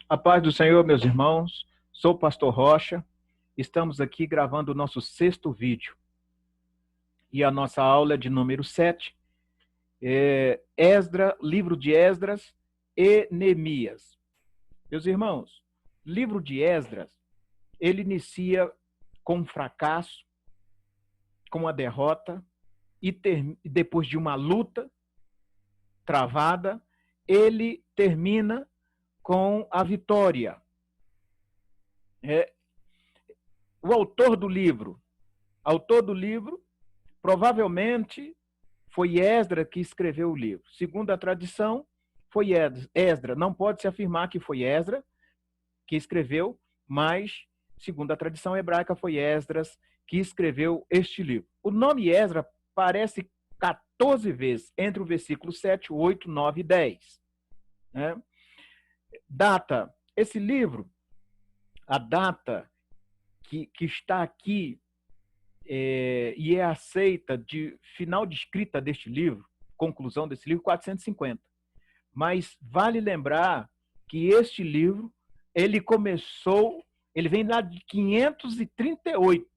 A paz do Senhor, meus irmãos. Sou o pastor Rocha. Estamos aqui gravando o nosso 6º vídeo. E a nossa aula é de número 7. Livro de Esdras e Neemias. Meus irmãos, livro de Esdras, ele inicia com um fracasso, com uma derrota, e depois de uma luta travada, ele termina com a vitória. O autor do livro, provavelmente foi Esdras que escreveu o livro. Segundo a tradição, foi Esdras. Não pode se afirmar que foi Esdras que escreveu, mas, segundo a tradição hebraica, foi Esdras que escreveu este livro. O nome Esdras aparece 14 vezes, entre o versículo 7, 8, 9 e 10. Data. Esse livro, a data que está aqui e é aceita de final de escrita deste livro, conclusão desse livro, 450. Mas vale lembrar que este livro, ele vem lá de 538.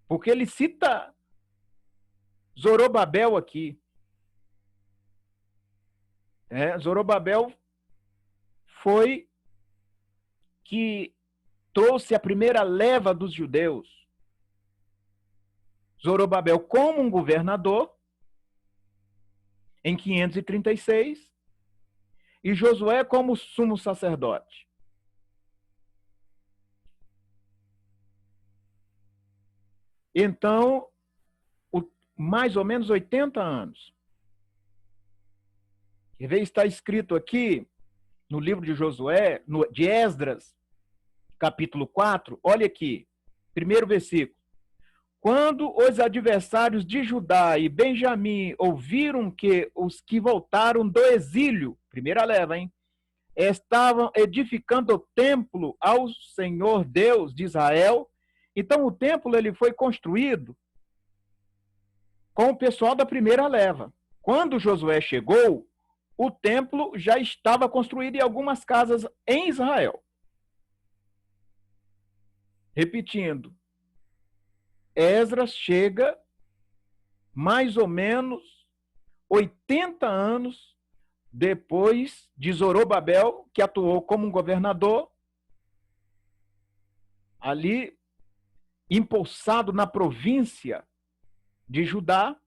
Porque ele cita Zorobabel aqui. Zorobabel foi que trouxe a primeira leva dos judeus. Zorobabel como um governador, em 536, e Josué como sumo sacerdote. Então, mais ou menos 80 anos. Está escrito aqui, no livro de Josué, de Esdras, capítulo 4, olha aqui, primeiro versículo. Quando os adversários de Judá e Benjamim ouviram que os que voltaram do exílio, primeira leva, estavam edificando o templo ao Senhor Deus de Israel, então o templo ele foi construído com o pessoal da primeira leva. Quando Josué chegou, o templo já estava construído em algumas casas em Israel. Repetindo, Esdras chega mais ou menos 80 anos depois de Zorobabel, que atuou como um governador, ali impulsado na província de Judá,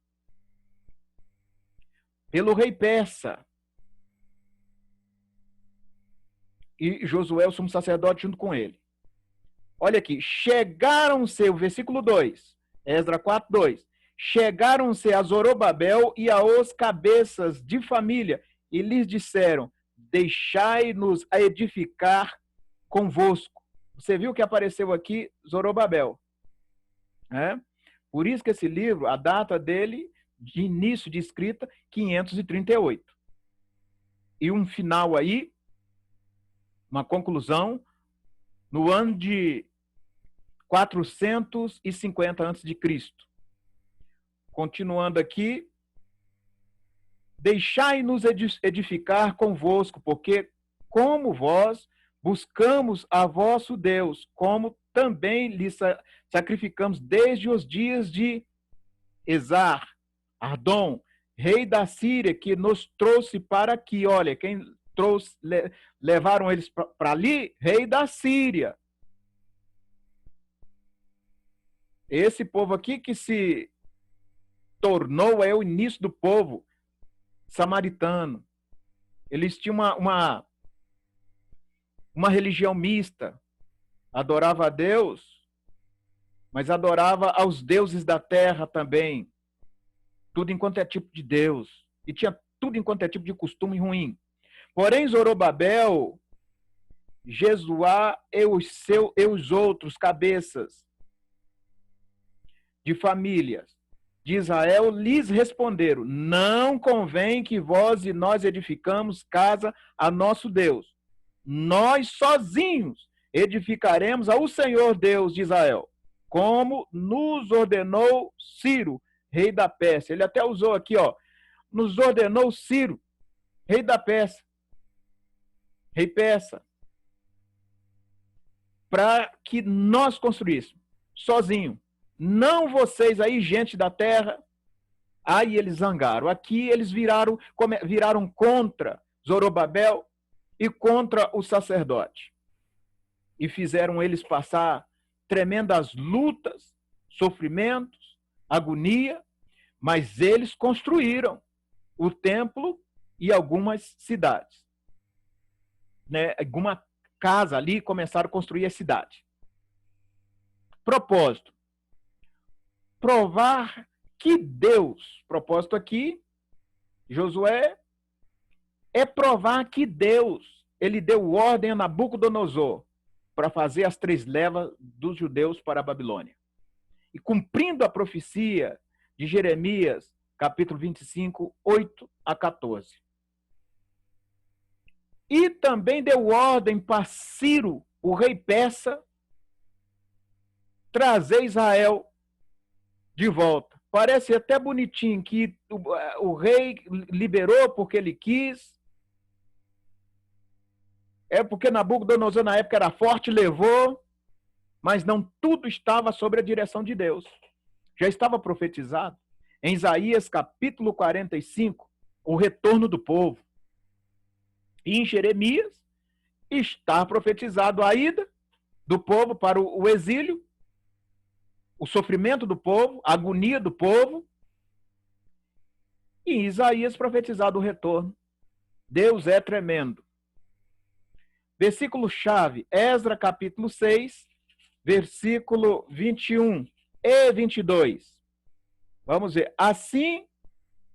pelo rei persa. E Josué, o sumo sacerdote, junto com ele. Olha aqui, chegaram-se, o versículo 2, Esdras 4, 2. Chegaram-se a Zorobabel e aos cabeças de família e lhes disseram, deixai-nos edificar convosco. Você viu que apareceu aqui Zorobabel. Por isso que esse livro, a data dele, de início de escrita, 538. E um final aí, uma conclusão, no ano de 450 a.C. Continuando aqui, deixai-nos edificar convosco, porque como vós buscamos a vosso Deus, como também lhe sacrificamos desde os dias de Esar, Ardom, rei da Síria, que nos trouxe para aqui. Olha, quem trouxe, levaram eles para ali? Rei da Síria. Esse povo aqui que se tornou o início do povo samaritano. Eles tinham uma religião mista. Adorava a Deus, mas adorava aos deuses da terra também. Tudo enquanto é tipo de Deus. E tinha tudo enquanto é tipo de costume ruim. Porém, Zorobabel, Jesuá e os outros cabeças de famílias de Israel lhes responderam, não convém que vós e nós edificamos casa a nosso Deus. Nós sozinhos edificaremos ao Senhor Deus de Israel, como nos ordenou Ciro, rei da Pérsia. Ele até usou aqui, nos ordenou Ciro, rei da Pérsia. rei persa, para que nós construíssemos sozinho. Não vocês aí, gente da terra. Aí eles zangaram. Aqui eles viraram contra Zorobabel e contra o sacerdote. E fizeram eles passar tremendas lutas, sofrimentos, agonia, mas eles construíram o templo e algumas cidades. Né? Alguma casa ali, começaram a construir a cidade. Propósito. Provar que Deus, propósito aqui, Josué, é provar que Deus, ele deu ordem a Nabucodonosor para fazer as 3 levas dos judeus para a Babilônia. E cumprindo a profecia de Jeremias, capítulo 25, 8 a 14. E também deu ordem para Ciro, o rei persa, trazer Israel de volta. Parece até bonitinho que o rei liberou porque ele quis. É porque Nabucodonosor na época era forte, levou, mas não tudo estava sob a direção de Deus. Já estava profetizado em Isaías capítulo 45, o retorno do povo. E em Jeremias está profetizado a ida do povo para o exílio, o sofrimento do povo, a agonia do povo. E em Isaías profetizado o retorno. Deus é tremendo. Versículo-chave, Esdras capítulo 6, versículo 21 e 22. Vamos ver. Assim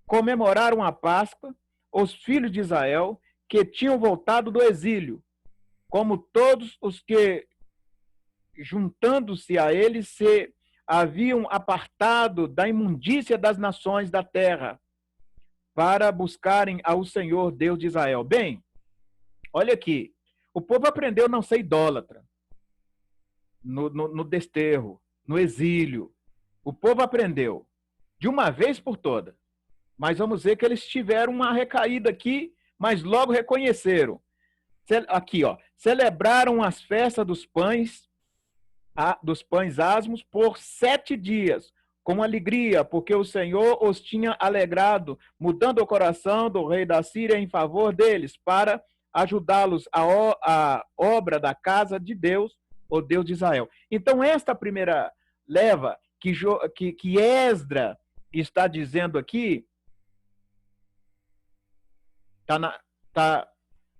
comemoraram a Páscoa os filhos de Israel que tinham voltado do exílio, como todos os que, juntando-se a eles, se haviam apartado da imundícia das nações da terra, para buscarem ao Senhor Deus de Israel. Bem, olha aqui, o povo aprendeu a não ser idólatra no desterro, no exílio. O povo aprendeu de uma vez por todas. Mas vamos ver que eles tiveram uma recaída aqui, mas logo reconheceram. Aqui, ó, celebraram as festas dos pães asmos por 7 dias, com alegria, porque o Senhor os tinha alegrado, mudando o coração do rei da Síria em favor deles, para ajudá-los a obra da casa de Deus, o Deus de Israel. Então, esta primeira leva que Esdras está dizendo aqui,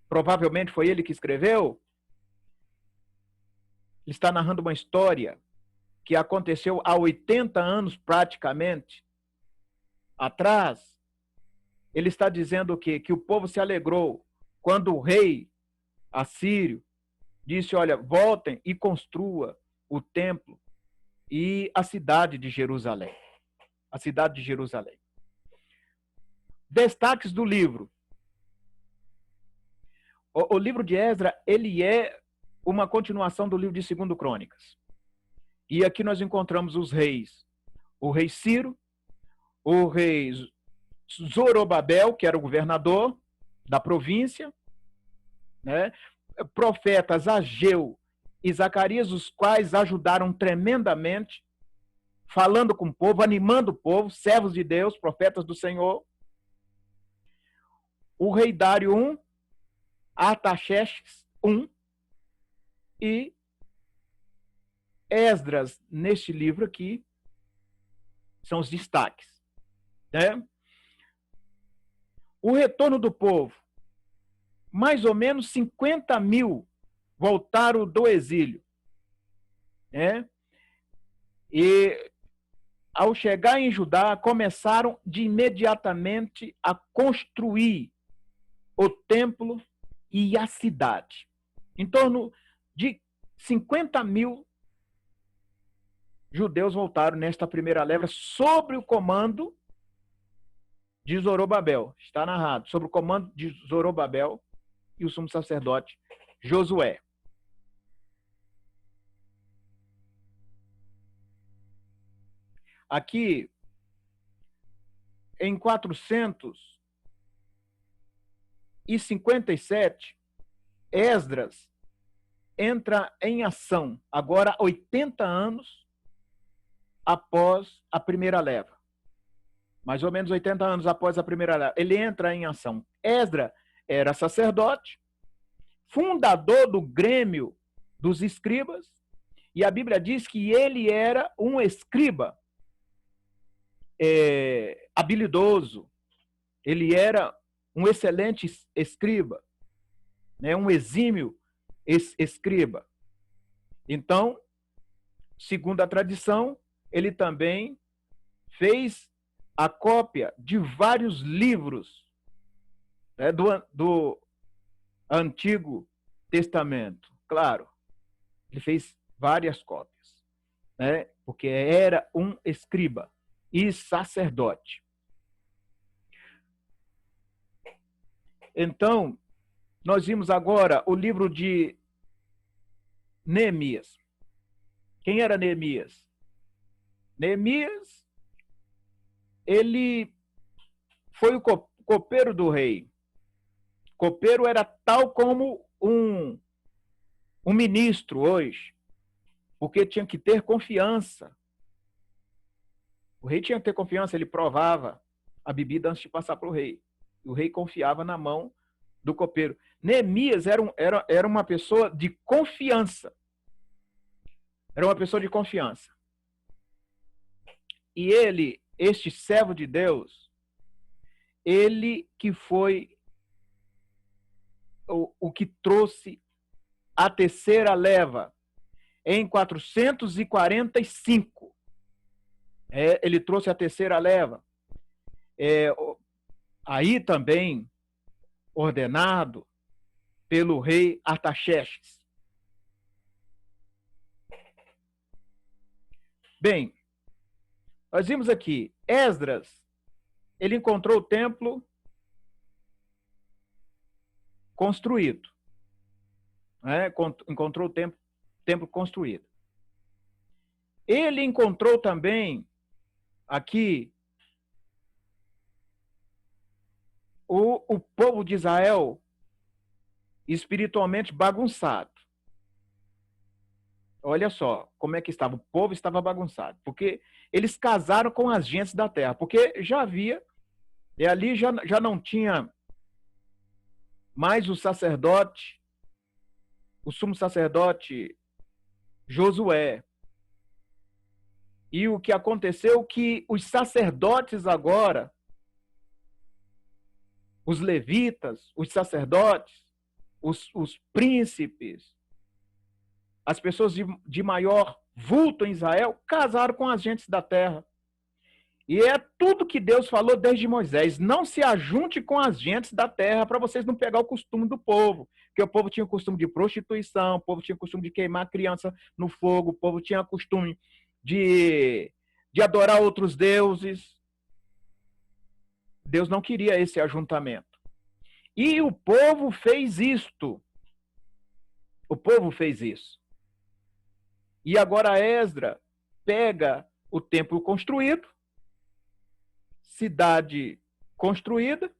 provavelmente foi ele que escreveu, está narrando uma história que aconteceu há 80 anos praticamente atrás. Ele está dizendo o quê? Que o povo se alegrou quando o rei assírio disse, olha, voltem e construa o templo e a cidade de Jerusalém. A cidade de Jerusalém. Destaques do livro. O livro de Esdras, ele é uma continuação do livro de 2 Crônicas. E aqui nós encontramos os reis. O rei Ciro, o rei Zorobabel, que era o governador da província, né? Profetas Ageu e Zacarias, os quais ajudaram tremendamente, falando com o povo, animando o povo, servos de Deus, profetas do Senhor. O rei Dário I, Artaxerxes I e Esdras, neste livro aqui, são os destaques. Né? O retorno do povo. Mais ou menos 50 mil voltaram do exílio. Né? E, ao chegar em Judá, começaram de imediatamente a construir o templo e a cidade. Em torno de 50 mil judeus voltaram nesta primeira leva sob o comando de Zorobabel. Está narrado, sob o comando de Zorobabel e o sumo sacerdote Josué. Aqui, em 457, Esdras entra em ação, agora 80 anos após a primeira leva. Mais ou menos 80 anos após a primeira leva. Ele entra em ação. Esdras era sacerdote, fundador do grêmio dos escribas, e a Bíblia diz que ele era um escriba habilidoso, ele era um excelente escriba, né? Um exímio escriba. Então, segundo a tradição, ele também fez a cópia de vários livros, né, do Antigo Testamento. Claro, ele fez várias cópias, né, porque era um escriba e sacerdote. Então, nós vimos agora o livro de Neemias. Quem era Neemias? Neemias, ele foi o copeiro do rei. Copeiro era tal como um ministro hoje, porque tinha que ter confiança. O rei tinha que ter confiança, ele provava a bebida antes de passar para o rei. O rei confiava na mão do copeiro. Neemias era uma pessoa de confiança. Era uma pessoa de confiança. E ele, este servo de Deus, ele que foi o que trouxe a terceira leva em 445. Ele trouxe a terceira leva. Aí também ordenado pelo rei Artaxerxes. Bem, nós vimos aqui, Esdras, ele encontrou o templo construído. Encontrou o templo construído. Ele encontrou também aqui o povo de Israel espiritualmente bagunçado. Olha só como é que estava. O povo estava bagunçado, porque eles casaram com as gentes da terra, porque já havia, e ali já não tinha mais o sacerdote, o sumo sacerdote Josué. E o que aconteceu que os sacerdotes agora, os levitas, os sacerdotes, os príncipes, as pessoas de maior vulto em Israel, casaram com as gentes da terra. E é tudo que Deus falou desde Moisés. Não se ajunte com as gentes da terra para vocês não pegar o costume do povo. Porque o povo tinha o costume de prostituição, o povo tinha o costume de queimar criança no fogo, o povo tinha o costume de adorar outros deuses. Deus não queria esse ajuntamento. E o povo fez isto. O povo fez isso. E agora Esdras pega o templo construído, cidade construída,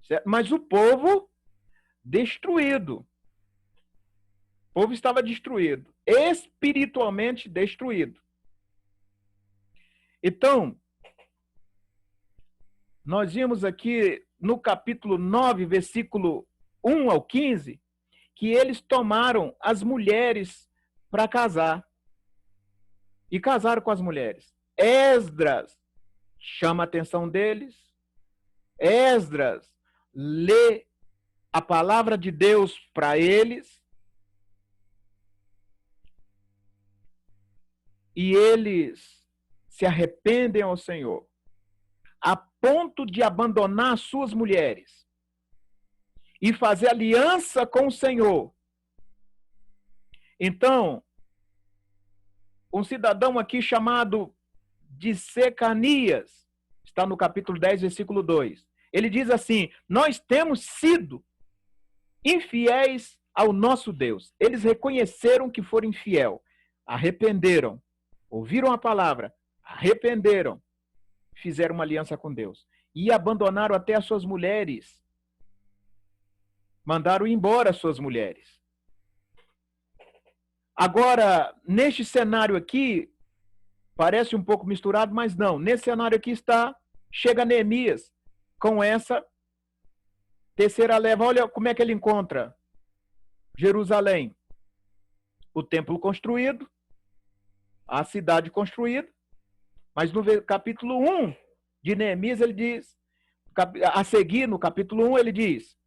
certo? Mas o povo destruído. O povo estava destruído, espiritualmente destruído. Então, nós vimos aqui no capítulo 9, versículo 1 ao 15, que eles tomaram as mulheres para casar. E casaram com as mulheres. Esdras chama a atenção deles. Esdras lê a palavra de Deus para eles. E eles se arrependem ao Senhor, a ponto de abandonar suas mulheres e fazer aliança com o Senhor. Então, um cidadão aqui chamado de Secanias, está no capítulo 10, versículo 2. Ele diz assim: nós temos sido infiéis ao nosso Deus. Eles reconheceram que foram infiel, arrependeram, ouviram a palavra, arrependeram, fizeram uma aliança com Deus e abandonaram até as suas mulheres. Mandaram embora as suas mulheres. Agora, neste cenário aqui, parece um pouco misturado, mas não. Nesse cenário aqui chega Neemias com essa terceira leva. Olha como é que ele encontra Jerusalém. O templo construído, a cidade construída, mas no capítulo 1 de Neemias ele diz, a seguir no capítulo 1 ele diz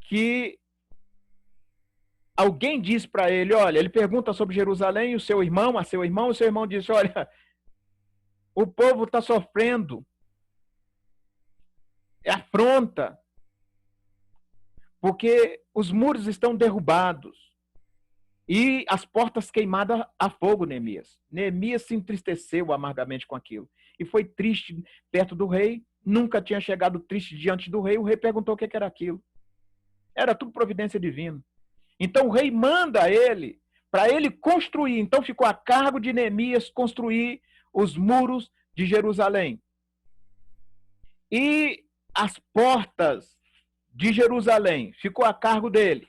que alguém diz para ele, olha, ele pergunta sobre Jerusalém, e o seu irmão disse, olha, o povo está sofrendo, é afronta, porque os muros estão derrubados e as portas queimadas a fogo, Neemias. Neemias se entristeceu amargamente com aquilo e foi triste perto do rei, nunca tinha chegado triste diante do rei. O rei perguntou o que era aquilo. Era tudo providência divina. Então o rei manda ele, para ele construir. Então ficou a cargo de Neemias construir os muros de Jerusalém. E as portas de Jerusalém ficou a cargo dele.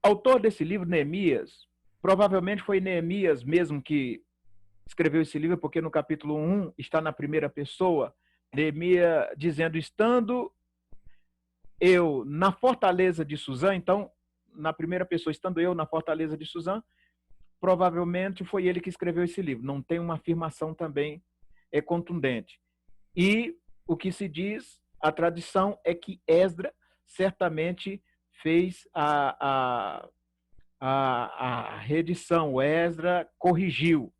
Autor desse livro, Neemias, provavelmente foi Neemias mesmo que escreveu esse livro, porque no capítulo 1 está na primeira pessoa, Neemias dizendo, estando eu na fortaleza de Suzã, então, na primeira pessoa, estando eu na fortaleza de Suzã, provavelmente foi ele que escreveu esse livro. Não tem uma afirmação também contundente. E o que se diz, a tradição é que Esdra certamente fez a reedição. Esdra corrigiu,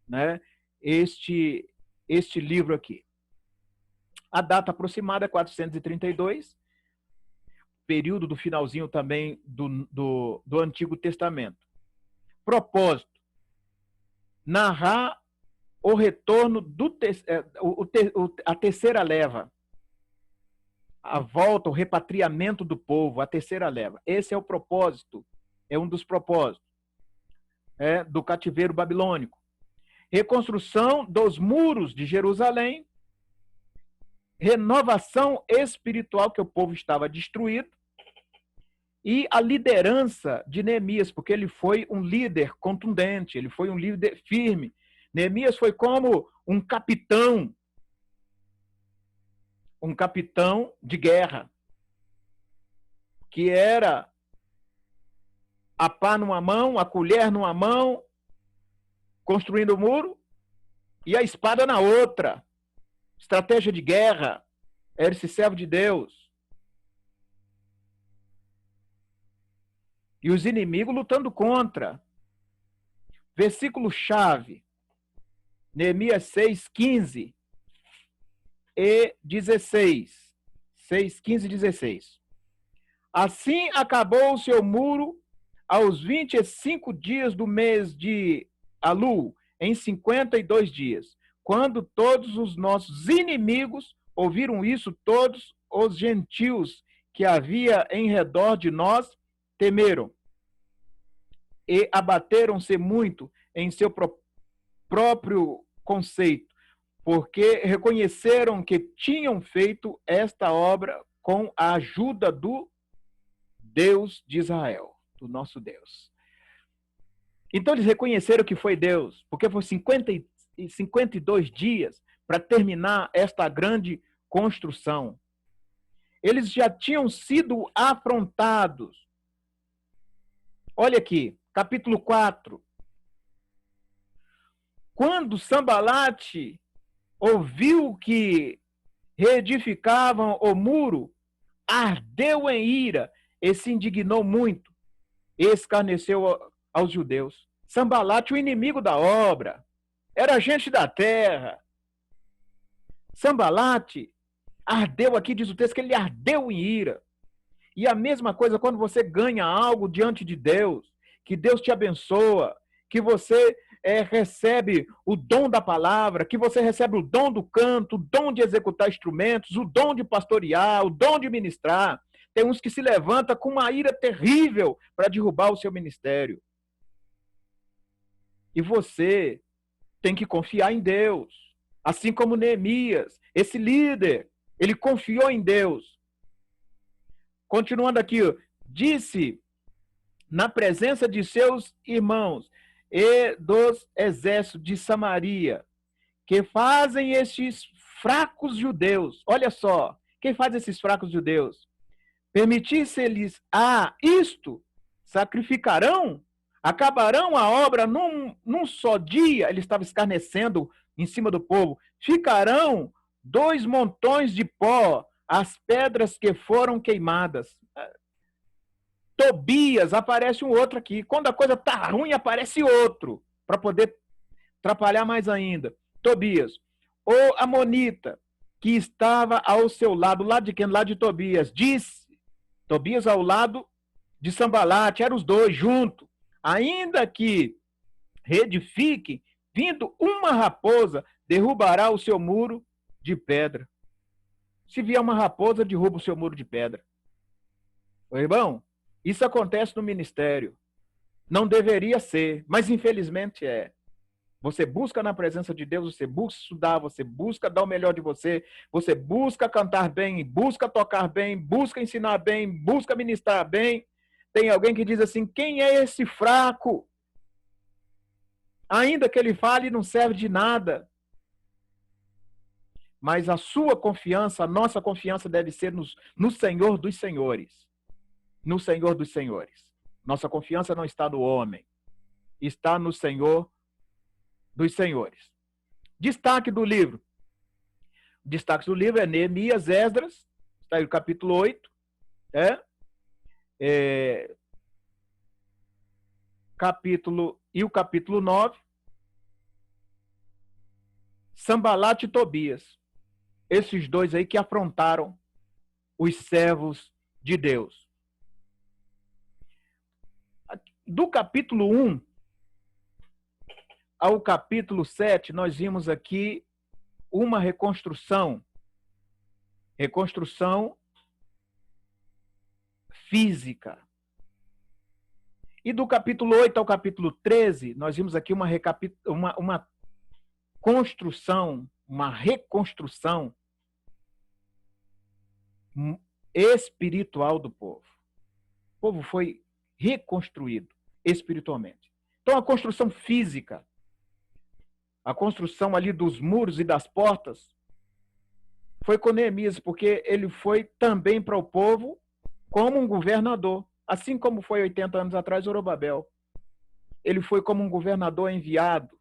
né, este livro aqui. A data aproximada é 432, período do finalzinho também do Antigo Testamento. Propósito: narrar o retorno a terceira leva, a volta, o repatriamento do povo, a terceira leva. Esse é o propósito, é um dos propósitos do cativeiro babilônico. Reconstrução dos muros de Jerusalém, renovação espiritual, que o povo estava destruído, e a liderança de Neemias, porque ele foi um líder contundente, ele foi um líder firme. Neemias foi como um capitão de guerra, que era a pá numa mão, a colher numa mão, construindo o muro, e a espada na outra. Estratégia de guerra. Era esse servo de Deus. E os inimigos lutando contra. Versículo-chave. Neemias 6, 15 e 16. 6, 15 e 16. Assim acabou o seu muro aos 25 dias do mês de Alu, em 52 dias. Quando todos os nossos inimigos ouviram isso, todos os gentios que havia em redor de nós temeram e abateram-se muito em seu próprio conceito, porque reconheceram que tinham feito esta obra com a ajuda do Deus de Israel, do nosso Deus. Então eles reconheceram que foi Deus, porque foi 52 dias para terminar esta grande construção. Eles já tinham sido afrontados. Olha aqui, capítulo 4. Quando Sambalate ouviu que reedificavam o muro, ardeu em ira e se indignou muito, e escarneceu aos judeus. Sambalate, o inimigo da obra, era gente da terra. Sambalate ardeu, aqui diz o texto que ele ardeu em ira. E a mesma coisa quando você ganha algo diante de Deus, que Deus te abençoa, que você recebe o dom da palavra, que você recebe o dom do canto, o dom de executar instrumentos, o dom de pastorear, o dom de ministrar. Tem uns que se levantam com uma ira terrível para derrubar o seu ministério. E você tem que confiar em Deus. Assim como Neemias, esse líder, ele confiou em Deus. Continuando aqui, disse na presença de seus irmãos e dos exércitos de Samaria, que fazem estes fracos judeus, olha só, quem faz esses fracos judeus? Permitisse-lhes isto, sacrificarão, acabarão a obra num só dia, ele estava escarnecendo em cima do povo, ficarão 2 montões de pó, as pedras que foram queimadas. Tobias, aparece um outro aqui. Quando a coisa está ruim, aparece outro, para poder atrapalhar mais ainda. Tobias, o amonita, que estava ao seu lado, lá de quem? Lá de Tobias, disse, Tobias ao lado de Sambalate, eram os dois juntos, ainda que reedifique, vindo uma raposa, derrubará o seu muro de pedra. Se vier uma raposa, derruba o seu muro de pedra. Ô, irmão, isso acontece no ministério. Não deveria ser, mas infelizmente é. Você busca na presença de Deus, você busca estudar, você busca dar o melhor de você, você busca cantar bem, busca tocar bem, busca ensinar bem, busca ministrar bem. Tem alguém que diz assim, quem é esse fraco? Ainda que ele fale, não serve de nada. Mas a sua confiança, a nossa confiança deve ser no Senhor dos Senhores. No Senhor dos Senhores. Nossa confiança não está no homem, está no Senhor dos Senhores. Destaque do livro. O destaque do livro é Neemias, Esdras, está aí o capítulo 8, o capítulo 9, Sambalate e Tobias. Esses dois aí que afrontaram os servos de Deus. Do capítulo 1 ao capítulo 7, nós vimos aqui uma reconstrução física. E do capítulo 8 ao capítulo 13, nós vimos aqui uma construção, uma reconstrução espiritual do povo. O povo foi reconstruído espiritualmente. Então, a construção física, a construção ali dos muros e das portas, foi com Neemias, porque ele foi também para o povo como um governador, assim como foi 80 anos atrás Zorobabel. Ele foi como um governador enviado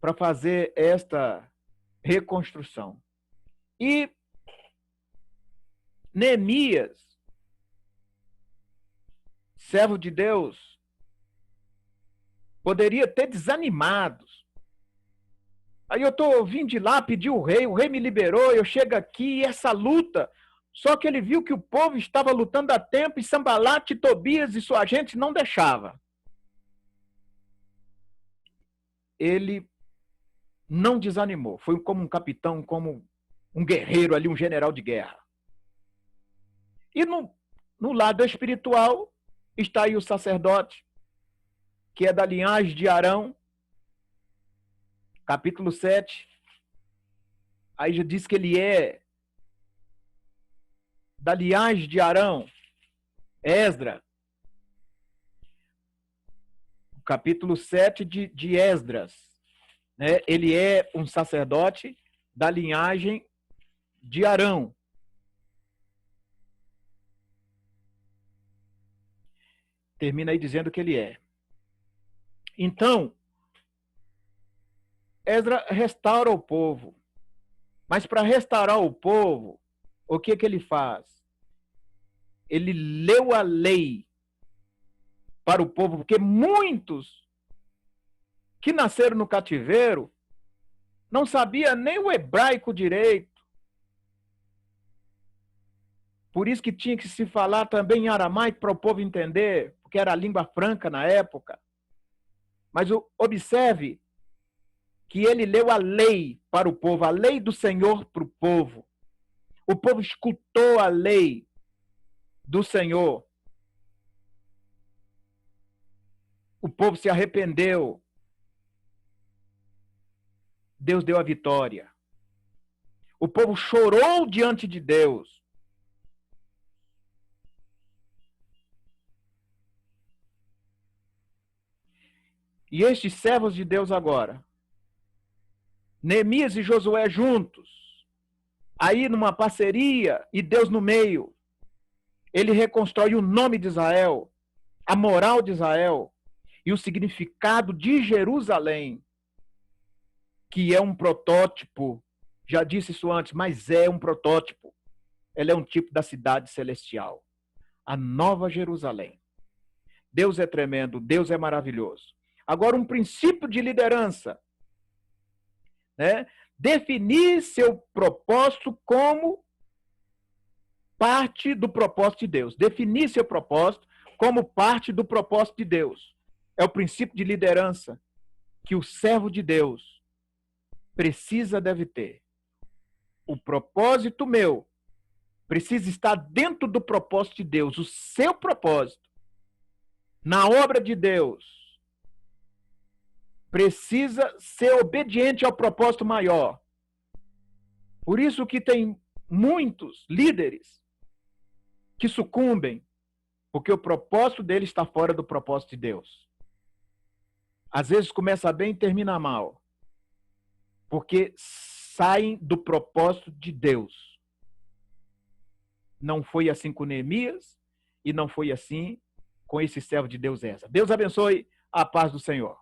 para fazer esta reconstrução. E Neemias, servo de Deus, poderia ter desanimado. Aí eu estou vindo de lá, pedi o rei me liberou, eu chego aqui e essa luta. Só que ele viu que o povo estava lutando há tempo e Sambalate, Tobias e sua gente não deixava. Ele não desanimou, foi como um capitão, como um guerreiro ali, um general de guerra. E no lado espiritual está aí o sacerdote, que é da linhagem de Arão, capítulo 7. Aí já diz que ele é da linhagem de Arão, Esdras. Capítulo 7 de Esdras. Né? Ele é um sacerdote da linhagem de Arão. Termina aí dizendo que ele é. Então, Esdras restaura o povo. Mas para restaurar o povo, o que ele faz? Ele leu a lei para o povo, porque muitos que nasceram no cativeiro não sabiam nem o hebraico direito. Por isso que tinha que se falar também em aramaico para o povo entender, porque era a língua franca na época. Mas observe que ele leu a lei para o povo, a lei do Senhor para o povo. O povo escutou a lei do Senhor. O povo se arrependeu Deus deu a vitória. O povo chorou diante de Deus. E estes servos de Deus agora, Neemias e Josué juntos, aí numa parceria e Deus no meio, ele reconstrói o nome de Israel, a moral de Israel e o significado de Jerusalém, que é um protótipo, já disse isso antes, mas é um protótipo. Ela é um tipo da cidade celestial, a Nova Jerusalém. Deus é tremendo, Deus é maravilhoso. Agora, um princípio de liderança, né? Definir seu propósito como parte do propósito de Deus. Definir seu propósito como parte do propósito de Deus. É o princípio de liderança que o servo de Deus deve ter. O propósito meu precisa estar dentro do propósito de Deus. O seu propósito na obra de Deus precisa ser obediente ao propósito maior. Por isso que tem muitos líderes que sucumbem, porque o propósito dele está fora do propósito de Deus. Às vezes começa bem e termina mal, porque saem do propósito de Deus. Não foi assim com Neemias e não foi assim com esse servo de Deus Esdras. Deus abençoe, a paz do Senhor.